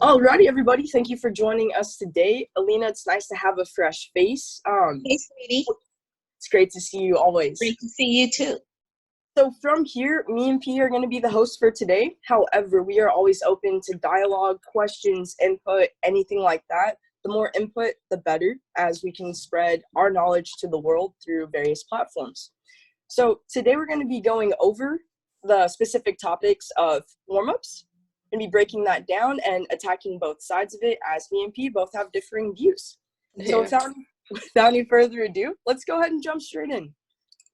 Alrighty, everybody. Thank you for joining us today. Alina, it's nice to have a fresh face. Hey, sweetie. It's great to see you always. Great to see you too. So from here, me and P are going to be the hosts for today. However, we are always open to dialogue, questions, input, anything like that. The more input, the better, as we can spread our knowledge to the world through various platforms. So today we're going to be going over the specific topics of warm-ups. We're going to be breaking that down and attacking both sides of it, as me and P both have differing views. So without any further ado, let's go ahead and jump straight in.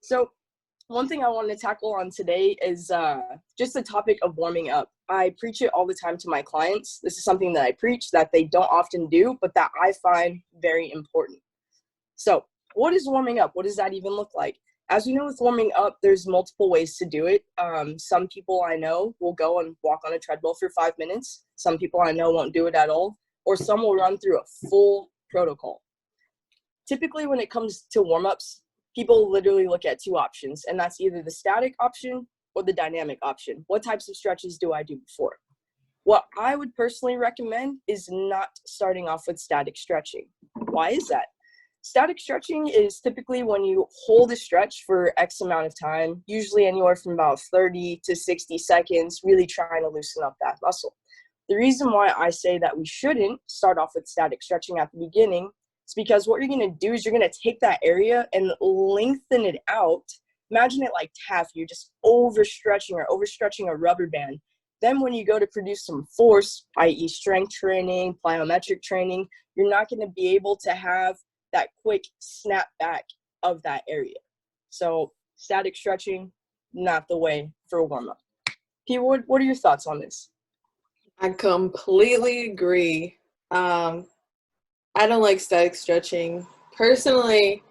So one thing I want to tackle on today is just the topic of warming up. I preach it all the time to my clients. This is something that I preach that they don't often do, but that I find very important. So what is warming up? What does that even look like? As we know, with warming up, there's multiple ways to do it. Some people I know will go and walk on a treadmill for 5 minutes. Some people I know won't do it at all, or some will run through a full protocol. Typically, when it comes to warm-ups, people literally look at two options, and that's either the static option or the dynamic option. What types of stretches do I do before? What I would personally recommend is not starting off with static stretching. Why is that? Static stretching is typically when you hold a stretch for X amount of time, usually anywhere from about 30 to 60 seconds, really trying to loosen up that muscle. The reason why I say that we shouldn't start off with static stretching at the beginning is because what you're going to do is you're going to take that area and lengthen it out. Imagine it like taffy. You're just overstretching a rubber band. Then when you go to produce some force, i.e. strength training, plyometric training, you're not going to be able to have that quick snap back of that area. So static stretching, not the way for a warm-up. P, what are your thoughts on this? I completely agree. I don't like static stretching. Personally,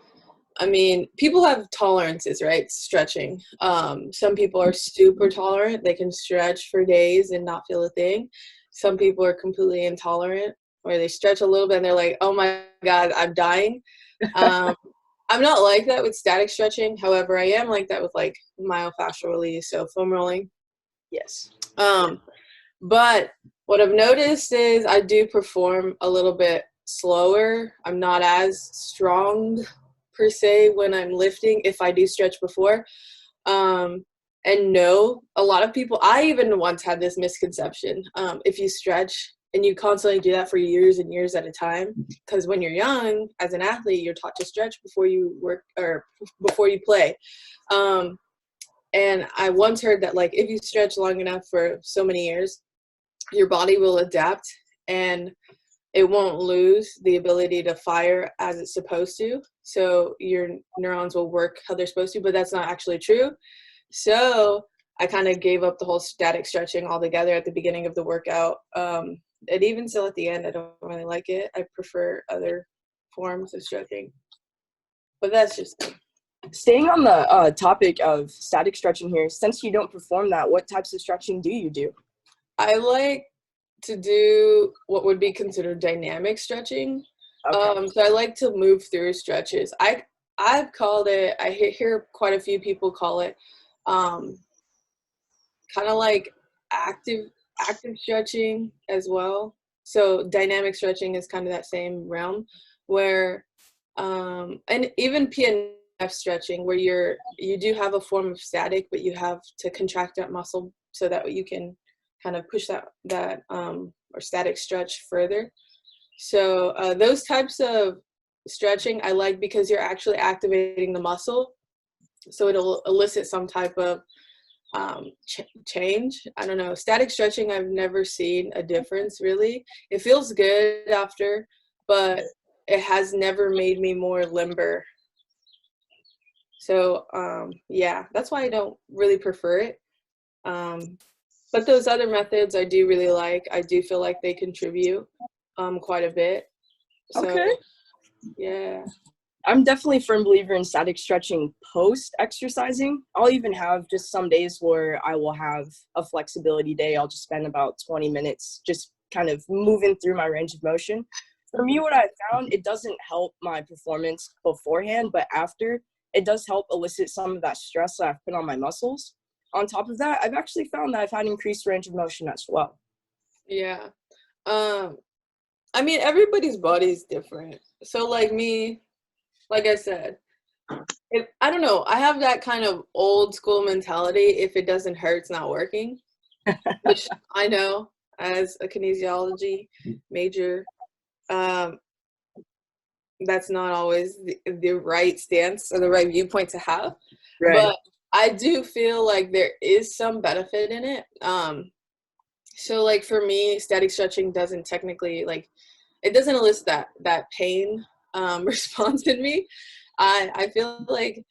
I mean, people have tolerances, right? Stretching. Some people are super tolerant. They can stretch for days and not feel a thing. Some people are completely intolerant, where they stretch a little bit and they're like, oh my God, I'm dying. I'm not like that with static stretching. However, I am like that with like myofascial release, so foam rolling. Yes. But what I've noticed is I do perform a little bit slower. I'm not as strong per se when I'm lifting if I do stretch before. And no, a lot of people, I even once had this misconception. If you stretch and you constantly do that for years and years at a time, because when you're young, as an athlete, you're taught to stretch before you work or before you play. And I once heard that like if you stretch long enough for so many years, your body will adapt and it won't lose the ability to fire as it's supposed to. So your neurons will work how they're supposed to, but that's not actually true. So I kind of gave up the whole static stretching altogether at the beginning of the workout. And even still at the end, I don't really like it. I prefer other forms of stretching. But that's just me. Staying on the topic of static stretching here, since you don't perform that, what types of stretching do you do? I like to do what would be considered dynamic stretching. Okay. So I like to move through stretches. I've called it, I hear quite a few people call it kind of like active stretching as well. So dynamic stretching is kind of that same realm where and even PNF stretching where you do have a form of static, but you have to contract that muscle so that you can kind of push that or static stretch further. So those types of stretching I like because you're actually activating the muscle, so it'll elicit some type of change. I don't know. Static stretching, I've never seen a difference really. It feels good after, but it has never made me more limber. So yeah, that's why I don't really prefer it. But those other methods I do really like. I do feel like they contribute quite a bit. So, Okay. yeah. I'm definitely a firm believer in static stretching post-exercising. I'll even have just some days where I will have a flexibility day. I'll just spend about 20 minutes just kind of moving through my range of motion. For me, what I found, it doesn't help my performance beforehand, but after, it does help elicit some of that stress that I've put on my muscles. On top of that, I've actually found that I've had increased range of motion as well. Yeah. I mean, everybody's body is different. So like me, like I said, if I don't know, I have that kind of old school mentality. If it doesn't hurt, it's not working, which I know as a kinesiology major, um, that's not always the right stance or the right viewpoint to have. Right. But I do feel like there is some benefit in it. So like for me, static stretching doesn't technically like it doesn't elicit that pain response in me. I feel like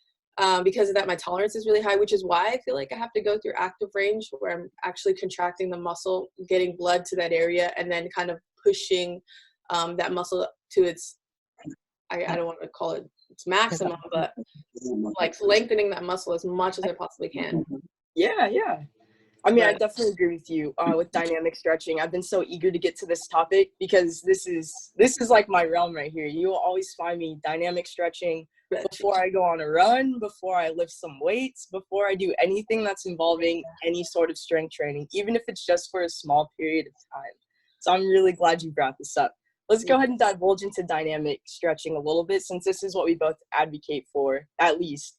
because of that, my tolerance is really high, which is why I feel like I have to go through active range where I'm actually contracting the muscle, getting blood to that area, and then kind of pushing that muscle to its, I don't want to call it its maximum, but like lengthening that muscle as much as I possibly can. Yeah, yeah. I mean, I But definitely agree with you with dynamic stretching. I've been so eager to get to this topic because this is like my realm right here. You will always find me dynamic stretching before I go on a run, before I lift some weights, before I do anything that's involving any sort of strength training, even if it's just for a small period of time. So I'm really glad you brought this up. Let's go ahead and divulge into dynamic stretching a little bit, since this is what we both advocate for, at least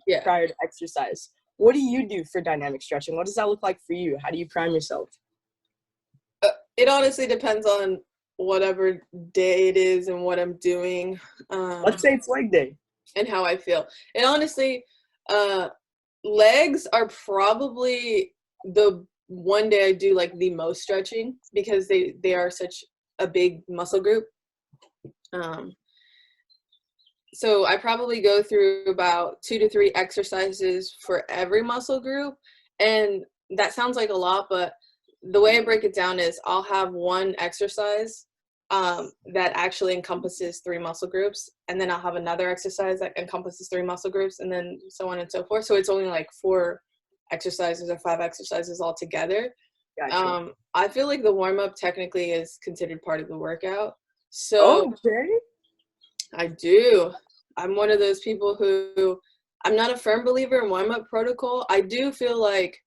yeah. prior to exercise. What do you do for dynamic stretching? What does that look like for you? How do you prime yourself? It honestly depends on whatever day it is and what I'm doing. Let's say it's leg day. And how I feel. And honestly, legs are probably the one day I do like the most stretching because they are such a big muscle group. So I probably go through about 2 to 3 exercises for every muscle group. And that sounds like a lot, but the way I break it down is I'll have one exercise that actually encompasses 3 muscle groups. And then I'll have another exercise that encompasses 3 muscle groups, and then so on and so forth. So it's only like 4 exercises or 5 exercises altogether. Gotcha. I feel like the warm-up technically is considered part of the workout. So Okay. I do. I'm one of those people who I'm not a firm believer in warm-up protocol. I do feel like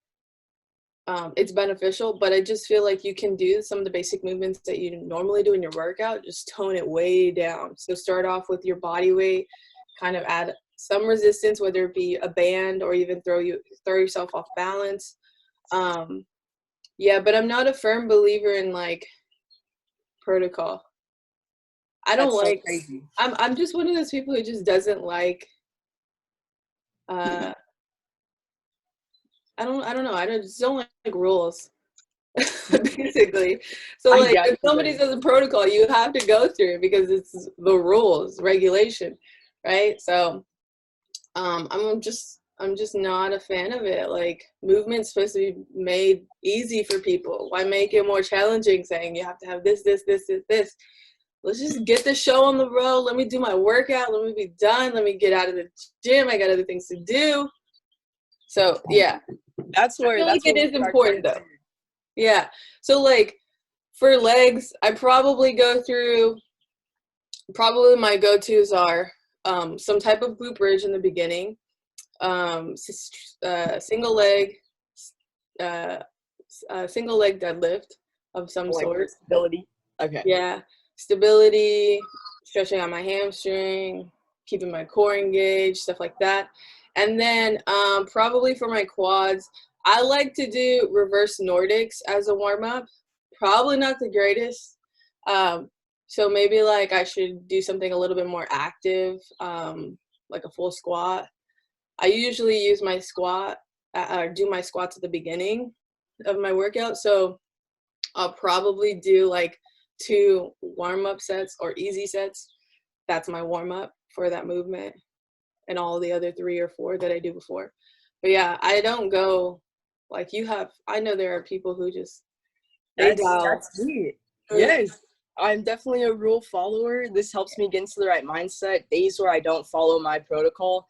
it's beneficial, but I just feel like you can do some of the basic movements that you normally do in your workout, just tone it way down. So start off with your body weight, kind of add some resistance, whether it be a band or even throw yourself off balance. Yeah, but I'm not a firm believer in like protocol. I don't That's so like crazy. I'm just one of those people who just doesn't like I don't know. I just don't like rules. Basically. So I like got if you somebody there. says a protocol, you have to go through it because it's the rules, regulation, right? So I'm just not a fan of it. Like movement's supposed to be made easy for people. Why make it more challenging saying you have to have this, this, this, this, this? Let's just get the show on the road. Let me do my workout. Let me be done. Let me get out of the gym. I got other things to do. So yeah, That's I where feel like it we is start important though. Yeah. So like for legs, I probably go through, probably my go-tos are some type of glute bridge in the beginning, single leg, single leg deadlift of some like sort. stability. Okay. Yeah. Stability, stretching out my hamstring, keeping my core engaged, stuff like that. And then probably for my quads, I like to do reverse Nordics as a warm-up. Probably not the greatest. So maybe like I should do something a little bit more active, like a full squat. I usually use my squat, or do my squats at the beginning of my workout. So I'll probably do like 2 warm-up sets or easy sets. That's my warm-up for that movement, and all the other 3 or 4 that I do before. But yeah, I don't go like you have. I know there are people who just they dial. That's me. Yes. I'm definitely a rule follower. This helps me get into the right mindset. Days where I don't follow my protocol,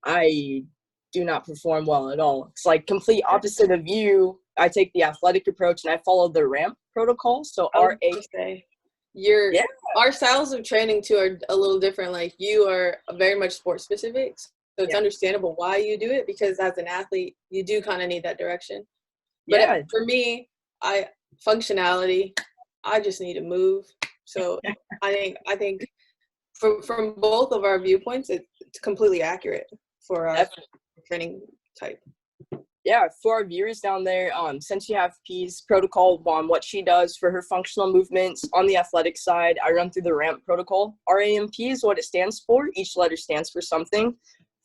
I do not perform well at all. It's like complete opposite of you. I take the athletic approach and I follow the ramp protocol. So I was RA. gonna say your Yeah. our styles of training too are a little different. Like you are very much sport specific, so it's Yeah. understandable why you do it because as an athlete, you do kind of need that direction. But Yeah. for me, functionality. I just need to move. So I think from both of our viewpoints, it's completely accurate for our training type. Yeah, for our viewers down there, since you have P's protocol on what she does for her functional movements on the athletic side, I run through the RAMP protocol. RAMP is what it stands for. Each letter stands for something.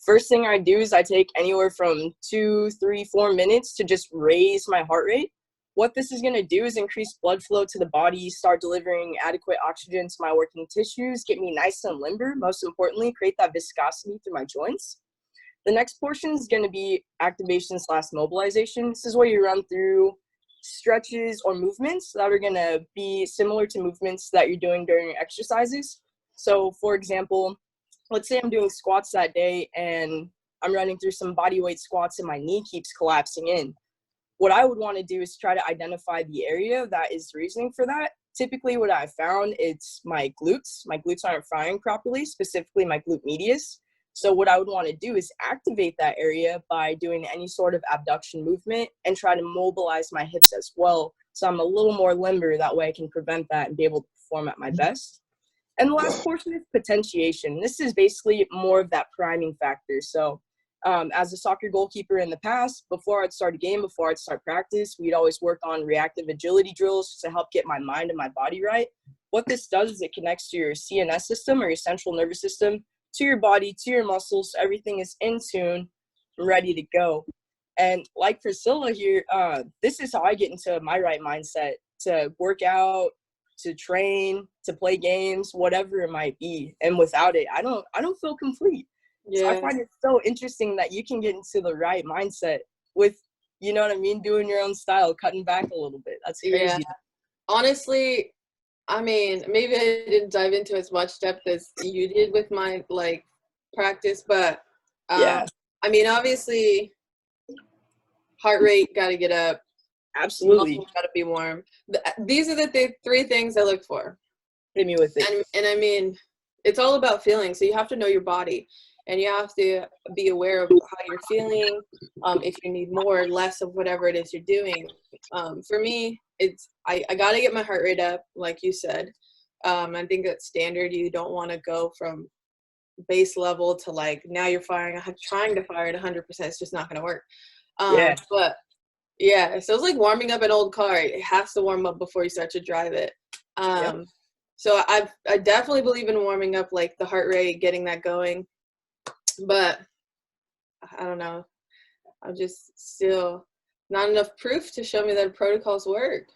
First thing I do is I take anywhere from 2, 3, 4 minutes to just raise my heart rate. What this is going to do is increase blood flow to the body, start delivering adequate oxygen to my working tissues, get me nice and limber, most importantly, create that viscosity through my joints. The next portion is going to be activation/mobilization. This is where you run through stretches or movements that are going to be similar to movements that you're doing during your exercises. So, for example, let's say I'm doing squats that day and I'm running through some body weight squats and my knee keeps collapsing in. What I would want to do is try to identify the area that is the reasoning for that. Typically what I've found, it's my glutes. My glutes aren't firing properly, specifically my glute medius. So what I would want to do is activate that area by doing any sort of abduction movement and try to mobilize my hips as well. So I'm a little more limber. That way I can prevent that and be able to perform at my best. And the last portion is potentiation. This is basically more of that priming factor. So as a soccer goalkeeper in the past, before I'd start a game, before I'd start practice, we'd always work on reactive agility drills to help get my mind and my body right. What this does is it connects to your CNS system or your central nervous system, to your body, to your muscles, so everything is in tune, ready to go. And like Priscilla here, this is how I get into my right mindset to work out, to train, to play games, whatever it might be. And without it, I don't feel complete. Yeah. So I find it so interesting that you can get into the right mindset with, you know what I mean, doing your own style, cutting back a little bit. That's crazy. Yeah. Honestly, I mean, maybe I didn't dive into as much depth as you did with my practice, but Yeah. I mean, obviously, heart rate got to get up. Absolutely. Muscles got to be warm. These are the three things I look for. Hit me with it. And I mean, it's all about feeling. So you have to know your body, and you have to be aware of how you're feeling. If you need more or less of whatever it is you're doing. For me, it's I got to get my heart rate up, like you said. I think that's standard. You don't want to go from base level to now you're trying to fire at 100%. It's just not going to work. Yeah. But yeah, so it's like warming up an old car. It has to warm up before you start to drive it. Yep. So I definitely believe in warming up, the heart rate, getting that going. But I don't know. I'm just still not enough proof to show me that protocols work.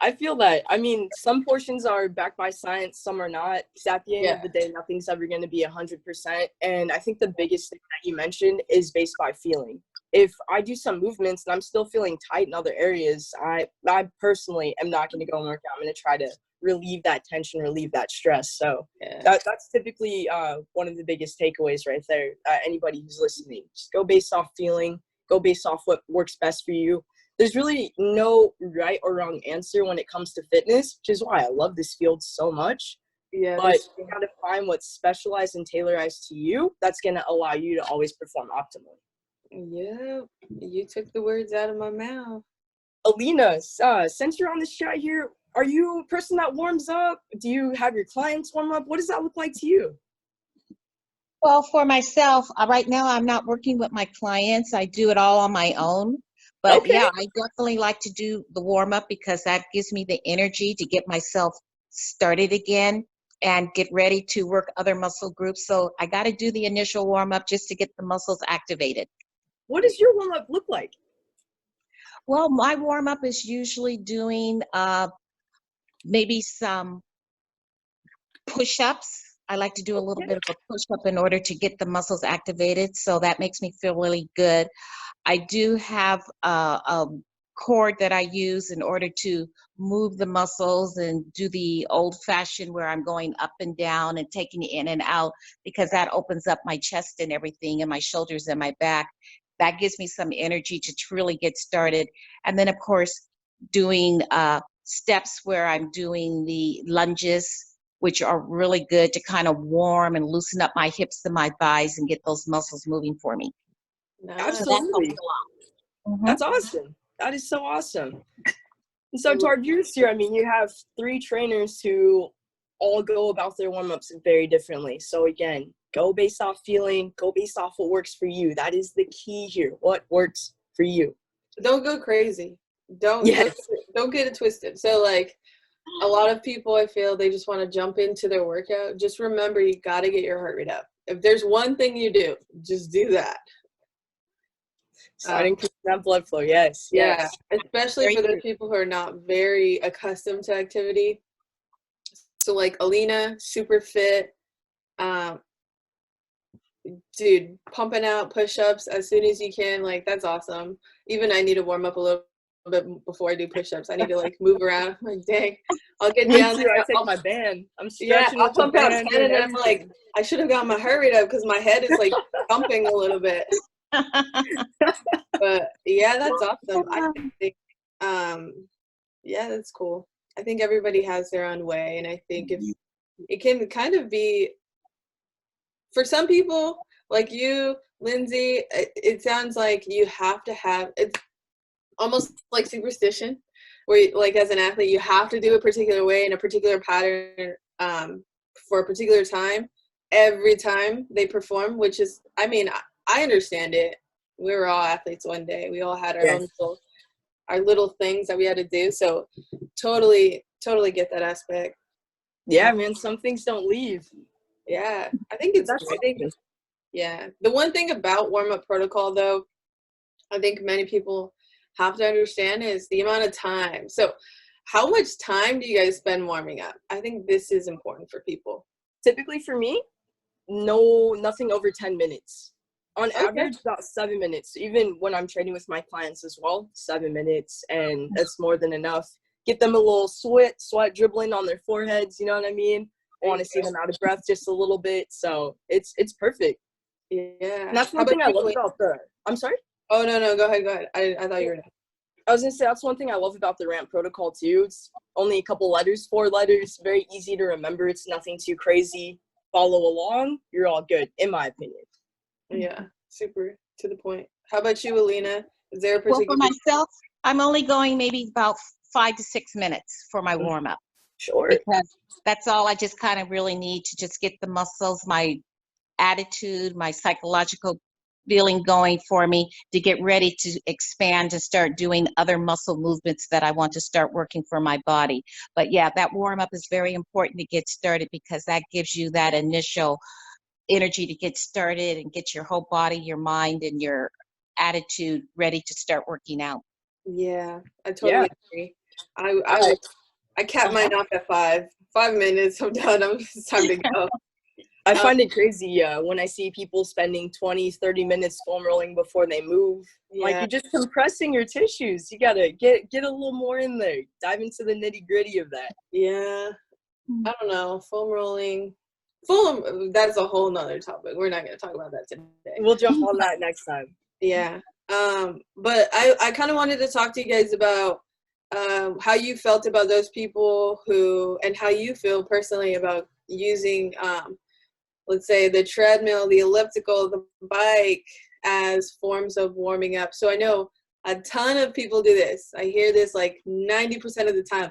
I feel that. I mean, some portions are backed by science, some are not. Because at the end of the day, nothing's ever going to be 100%. And I think the biggest thing that you mentioned is based by feeling. If I do some movements and I'm still feeling tight in other areas, I personally am not going to go and work out. I'm going to try to relieve that tension, relieve that stress. So that's typically one of the biggest takeaways right there. Anybody who's listening, just go based off feeling, go based off what works best for you. There's really no right or wrong answer when it comes to fitness, which is why I love this field so much. Yeah, but you got to find what's specialized and tailorized to you that's going to allow you to always perform optimally. Yeah, you took the words out of my mouth. Alina, since you're on this chat here, are you a person that warms up? Do you have your clients warm up? What does that look like to you? Well, for myself, right now I'm not working with my clients. I do it all on my own. But Okay. yeah, I definitely like to do the warm up because that gives me the energy to get myself started again and get ready to work other muscle groups. So I got to do the initial warm up just to get the muscles activated. What does your warm up look like? Well, my warm up is usually doing maybe some push-ups. I like to do a little bit of a push-up in order to get the muscles activated. So that makes me feel really good. I do have a cord that I use in order to move the muscles and do the old-fashioned where I'm going up and down and taking it in and out because that opens up my chest and everything and my shoulders and my back. That gives me some energy to truly get started. And then, of course, doing steps where I'm doing the lunges, which are really good to kind of warm and loosen up my hips and my thighs and get those muscles moving for me. Absolutely. So That's awesome. That is so awesome. And so toward yours here, I mean, you have 3 trainers who all go about their warm-ups very differently. So again, go based off feeling, go based off what works for you. That is the key here. What works for you? Don't go crazy. Yes. Don't get it twisted. So like a lot of people, I feel they just want to jump into their workout. Just remember, you got to get your heart rate up. If there's one thing you do, just do that. Starting to that blood flow, yes. Yeah, especially for those people who are not very accustomed to activity. So like Alina, super fit, dude, pumping out push-ups as soon as you can, like that's awesome. Even I need to warm up a little bit before I do push-ups. I need to like move around. Like, dang, I'll get Me down too. there. I take my band. I'm stretching. I'll pump out 10 and I'm everything. like, I should have got my heart rate up because my head is like thumping a little bit. But yeah, that's awesome. I think, yeah, that's cool. I think everybody has their own way, and I think if it can kind of be for some people like you, Lindsay, it sounds like you have to have it's almost like superstition where like as an athlete you have to do a particular way in a particular pattern for a particular time every time they perform, which is, I mean, I understand it. We were all athletes one day. We all had our own little things that we had to do. So totally get that aspect. Yeah, man, some things don't leave. Yeah, I think yeah. The one thing about warm-up protocol, though, I think many people have to understand is the amount of time. So how much time do you guys spend warming up? I think this is important for people. Typically for me, nothing over 10 minutes. On average, about 7 minutes. Even when I'm training with my clients as well, 7 minutes, and that's more than enough. Get them a little sweat dribbling on their foreheads, you know what I mean? I want to see them out of breath just a little bit, so it's perfect. Yeah. And that's one thing I love about I'm sorry? Oh, no, go ahead. I thought you were done. I was going to say, that's one thing I love about the ramp protocol, too. It's only a couple letters, 4 letters, very easy to remember. It's nothing too crazy. Follow along, you're all good, in my opinion. Yeah, super to the point. How about you, Alina? Is there a particular... Well, for myself, I'm only going maybe about 5 to 6 minutes for my warm-up. Sure. Because that's all I just kind of really need to just get the muscles, my attitude, my psychological feeling going for me to get ready to expand and start doing other muscle movements that I want to start working for my body. But yeah, that warm-up is very important to get started because that gives you that initial energy to get started and get your whole body, your mind, and your attitude ready to start working out. Yeah, I totally agree. I capped mine off at 5 minutes. I'm done. It's time to go. I find it crazy when I see people spending 20, 30 minutes foam rolling before they move. Yeah. Like, you're just compressing your tissues. You got to get a little more in there. Dive into the nitty-gritty of that. Yeah. I don't know. Foam rolling. That's a whole nother topic. We're not going to talk about that today. We'll jump on that next time. Yeah. But I kind of wanted to talk to you guys about how you felt about those people and how you feel personally about using, let's say, the treadmill, the elliptical, the bike as forms of warming up. So I know a ton of people do this. I hear this like 90% of the time.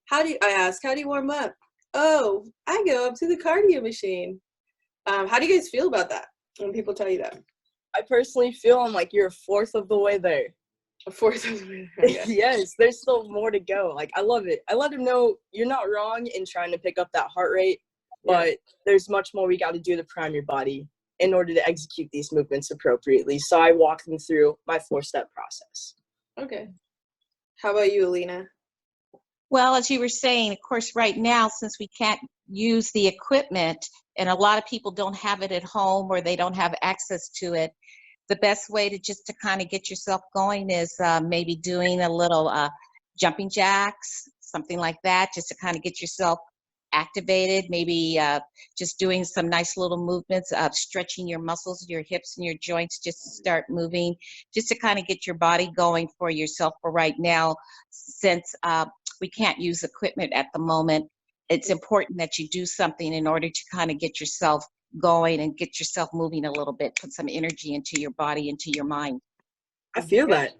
How do you warm up? Oh, I go up to the cardio machine. How do you guys feel about that when people tell you that? I personally feel I'm like, you're a fourth of the way there. A fourth of the way there. Yeah. Yes, there's still more to go. Like, I love it. I let them know you're not wrong in trying to pick up that heart rate, but there's much more we got to do to prime your body in order to execute these movements appropriately. So I walk them through my 4-step process. Okay. How about you, Alina? Well, as you were saying, of course, right now, since we can't use the equipment and a lot of people don't have it at home or they don't have access to it, the best way to just to kind of get yourself going is maybe doing a little jumping jacks, something like that, just to kind of get yourself activated, maybe just doing some nice little movements of stretching your muscles, your hips and your joints, just to start moving, just to kind of get your body going for yourself. For right now, since we can't use equipment at the moment, it's important that you do something in order to kind of get yourself going and get yourself moving a little bit, put some energy into your body, into your mind. I feel that.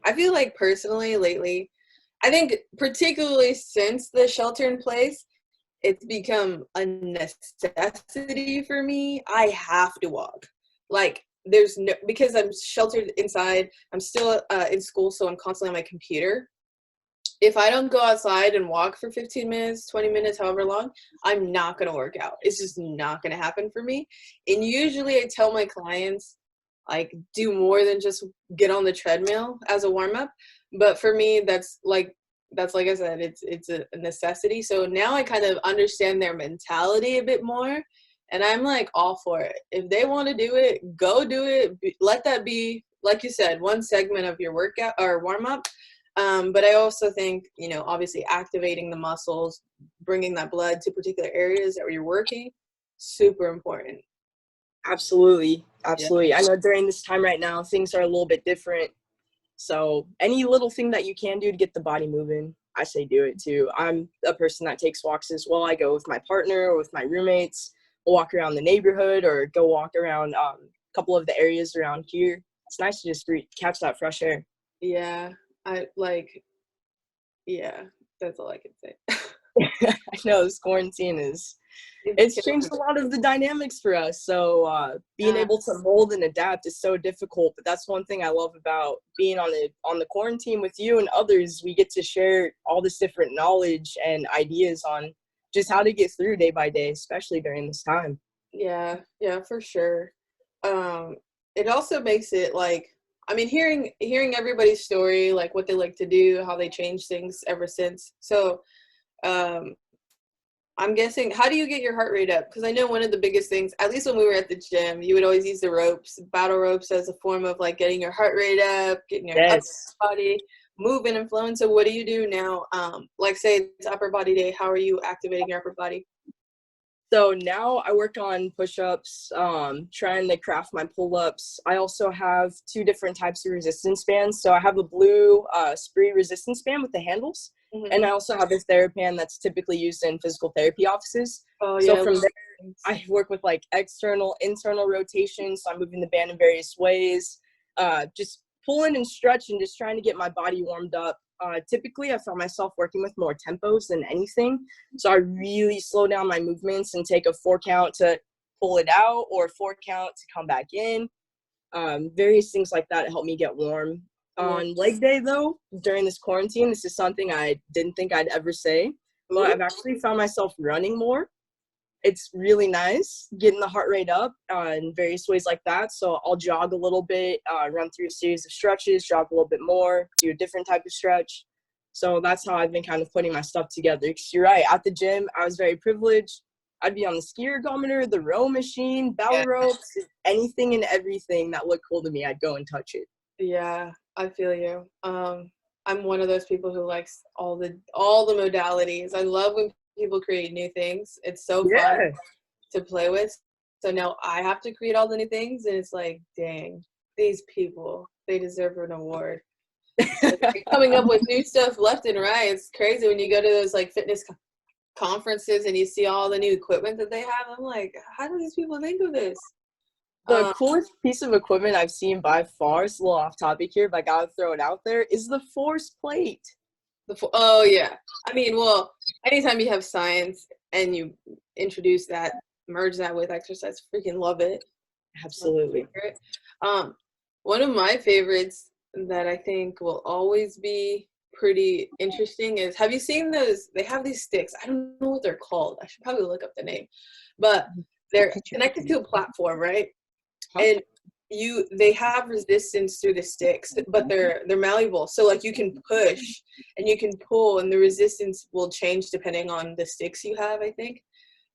I feel like personally lately, I think particularly since the shelter in place, it's become a necessity for me. I have to walk. Like, there's no, because I'm sheltered inside, I'm still in school, so I'm constantly on my computer. If I don't go outside and walk for 15 minutes, 20 minutes, however long, I'm not going to work out. It's just not going to happen for me. And usually I tell my clients, like, do more than just get on the treadmill as a warm up. But for me, that's like I said, it's a necessity. So now I kind of understand their mentality a bit more, and I'm like all for it. If they want to do it, go do it. Let that be, like you said, one segment of your workout or warm up. But I also think, obviously activating the muscles, bringing that blood to particular areas that you're working, super important. Absolutely. Yeah. Absolutely. I know during this time right now, things are a little bit different. So any little thing that you can do to get the body moving, I say do it too. I'm a person that takes walks as well. I go with my partner or with my roommates. We'll walk around the neighborhood or go walk around a couple of the areas around here. It's nice to just catch that fresh air. Yeah. Yeah, that's all I can say. I know this quarantine it's changed a lot of the dynamics for us. So being able to mold and adapt is so difficult. But that's one thing I love about being on the quarantine with you and others. We get to share all this different knowledge and ideas on just how to get through day by day, especially during this time. Yeah, for sure. It also makes it like, I mean, hearing everybody's story, like what they like to do, how they change things ever since. So, I'm guessing, how do you get your heart rate up? Because I know one of the biggest things, at least when we were at the gym, you would always use the ropes, battle ropes, as a form of like getting your heart rate up, getting your upper body moving and flowing. So what do you do now? Like say it's upper body day, how are you activating your upper body? So now I work on push-ups, trying to craft my pull-ups. I also have two different types of resistance bands. So I have a blue spree resistance band with the handles, and I also have a TheraBand that's typically used in physical therapy offices. Oh, So yeah, from there, I work with like external, internal rotation. So I'm moving the band in various ways, just pulling and stretching, just trying to get my body warmed up. Typically, I found myself working with more tempos than anything. So I really slow down my movements and take a 4 count to pull it out or 4 count to come back in. Various things like that help me get warm. On leg day, though, during this quarantine, this is something I didn't think I'd ever say, but I've actually found myself running more. It's really nice getting the heart rate up in various ways like that. So I'll jog a little bit, run through a series of stretches, jog a little bit more, do a different type of stretch. So that's how I've been kind of putting my stuff together. Because you're right, at the gym, I was very privileged. I'd be on the ski ergometer, the row machine, battle ropes, anything and everything that looked cool to me, I'd go and touch it. Yeah, I feel you. I'm one of those people who likes all the modalities. I love when people create new things. It's so fun to play with. So now I have to create all the new things, and it's like, dang, these people, they deserve an award. Like, coming up with new stuff left and right. It's crazy when you go to those like fitness conferences and you see all the new equipment that they have. I'm like, how do these people think of this? The coolest piece of equipment I've seen by far, it's a little off topic here, but I gotta throw it out there, is the force plate. Oh, yeah. I mean, well, anytime you have science and you introduce that, merge that with exercise, freaking love it. Absolutely. One of my favorites that I think will always be pretty interesting is, have you seen those? They have these sticks. I don't know what they're called. I should probably look up the name. But they're connected to a platform, right? And they have resistance through the sticks, but they're malleable. So like you can push and you can pull, and the resistance will change depending on the sticks you have, I think.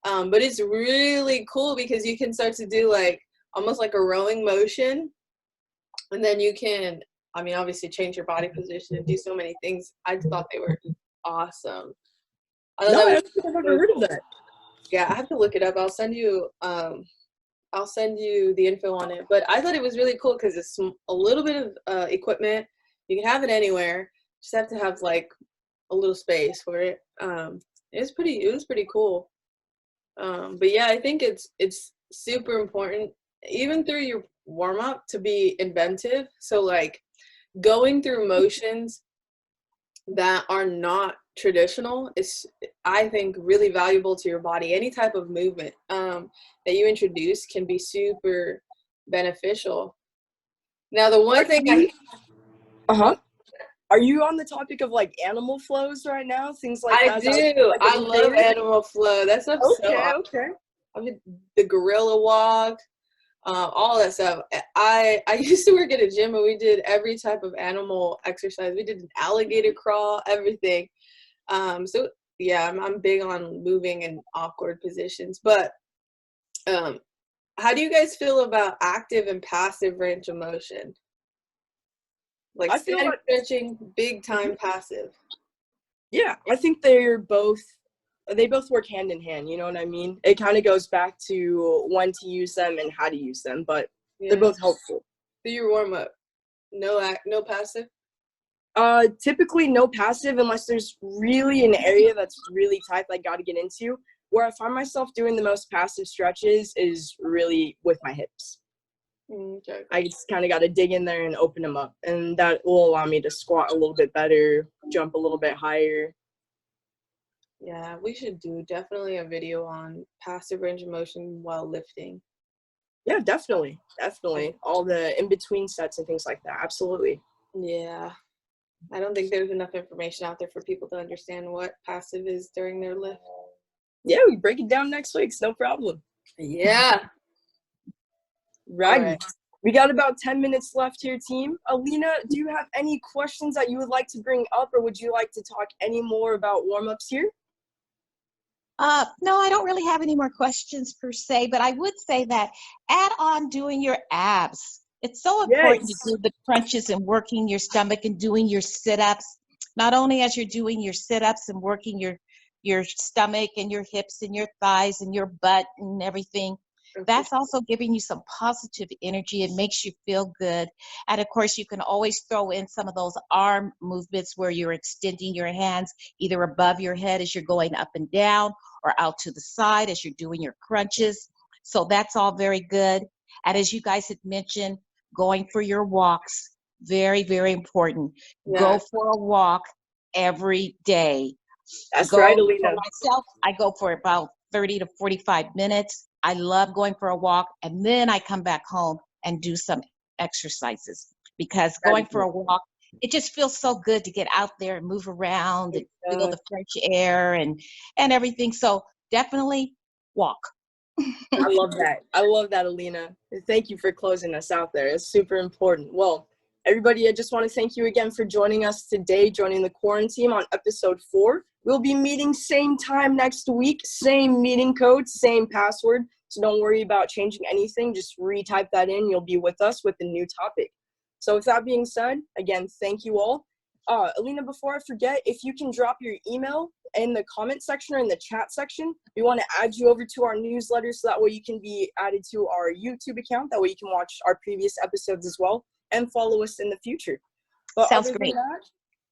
But it's really cool because you can start to do like almost like a rowing motion, and then you can, I mean, obviously change your body position and do so many things. I thought they were awesome. I've never heard of that. Yeah, I have to look it up. I'll send you the info on it. But I thought it was really cool because it's a little bit of equipment. You can have it anywhere. Just have to have like a little space for it. It was pretty cool. But yeah, I think it's super important, even through your warm up, to be inventive. So like going through motions that are not traditional is, I think, really valuable to your body. Any type of movement that you introduce can be super beneficial. Now, the one thing Are you on the topic of like animal flows right now? Things like I that? do. Like I love animal flow. That stuff's so awesome. Okay. I mean, the gorilla walk, all that stuff. I used to work at a gym and we did every type of animal exercise. We did an alligator crawl, everything. So yeah, I'm big on moving in awkward positions. But how do you guys feel about active and passive range of motion? Like I feel static like, stretching, big time passive. yeah, I think they both work hand in hand, you know what I mean? It kind of goes back to when to use them and how to use them, but they're both helpful. Do your warm up. No passive? Typically no passive unless there's really an area that's really tight that I got to get into. Where I find myself doing the most passive stretches is really with my hips. Okay. I just kind of got to dig in there and open them up, and that will allow me to squat a little bit better, jump a little bit higher. Yeah, we should do definitely a video on passive range of motion while lifting. Yeah, definitely. All the in-between sets and things like that. Absolutely. Yeah. I don't think there's enough information out there for people to understand what passive is during their lift. Yeah, we break it down next week. It's no problem. Yeah. Right. Right. We got about 10 minutes left here, team. Alina, do you have any questions that you would like to bring up, or would you like to talk any more about warm-ups here? No, I don't really have any more questions per se, but I would say that add on doing your abs. It's so important to do the crunches and working your stomach and doing your sit-ups. Not only as you're doing your sit-ups and working your stomach and your hips and your thighs and your butt and everything, that's also giving you some positive energy. It makes you feel good. And of course, you can always throw in some of those arm movements where you're extending your hands either above your head as you're going up and down or out to the side as you're doing your crunches. So that's all very good. And as you guys had mentioned, going for your walks, very, very important. Yeah. Go for a walk every day. That's right, Alina. For myself, I go for about 30 to 45 minutes. I love going for a walk, and then I come back home and do some exercises, because going for a walk, it just feels so good to get out there and move around and feel the fresh air and everything. So definitely walk. I love that. I love that, Alina. Thank you for closing us out there. It's super important. Well, everybody, I just want to thank you again for joining us today, joining the QuaranTeam on episode 4. We'll be meeting same time next week, same meeting code, same password. So don't worry about changing anything. Just retype that in. You'll be with us with a new topic. So with that being said, again, thank you all. Alina, before I forget, if you can drop your email in the comment section or in the chat section, we want to add you over to our newsletter so that way you can be added to our YouTube account. That way you can watch our previous episodes as well and follow us in the future. But Sounds other great. than that,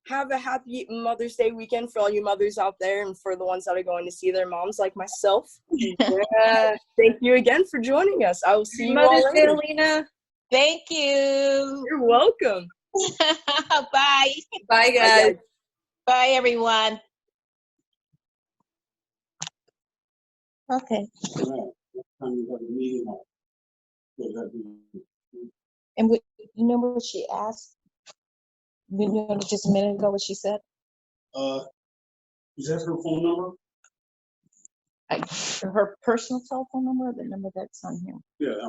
have a happy Mother's Day weekend for all you mothers out there and for the ones that are going to see their moms like myself. Yeah, thank you again for joining us. I will see you all later. Alina. Thank you. You're welcome. Bye. Bye, guys. Bye, everyone. Okay. And you know what she asked? You know, just a minute ago, what she said? Is that her phone number? Her personal cell phone number or the number that's on here? Yeah.